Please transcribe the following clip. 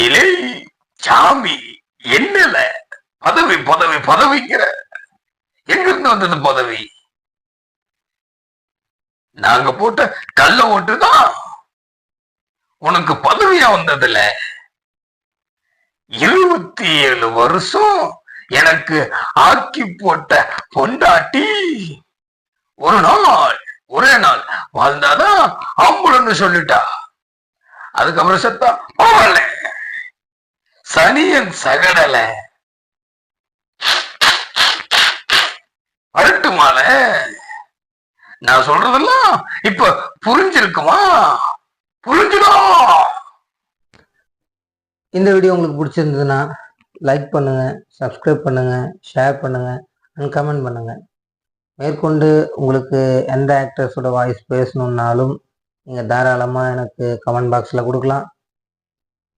இலே சாமி, என்னல பதவி பதவி பதவிங்கிற? எங்க இருந்து வந்தது பதவி? நாங்க போட்ட கள்ள ஓட்டுதான் உனக்கு பதவியா வந்ததுல. 27 வருஷம் எனக்கு ஆக்கி போட்ட பொண்டாட்டி ஒரே நாள் வாழ்ந்தாதான் ஆம்புலன்னு சொல்லிட்டா. அதுக்கப்புறம் செத்தா போகல. சனியன் சகடல அழட்டுமால. நான் சொல்றதெல்லாம் இப்ப புரிஞ்சிருக்குமா? புரிஞ்சிடும். இந்த வீடியோ உங்களுக்கு பிடிச்சிருந்ததுன்னா லைக் பண்ணுங்கள், சப்ஸ்கிரைப் பண்ணுங்கள், ஷேர் பண்ணுங்கள் அண்ட் கமெண்ட் பண்ணுங்கள். மேற்கொண்டு உங்களுக்கு எந்த ஆக்டர்ஸோட வாய்ஸ் பேசணுன்னாலும் நீங்கள் தாராளமாக எனக்கு கமெண்ட் பாக்ஸில் கொடுக்கலாம்.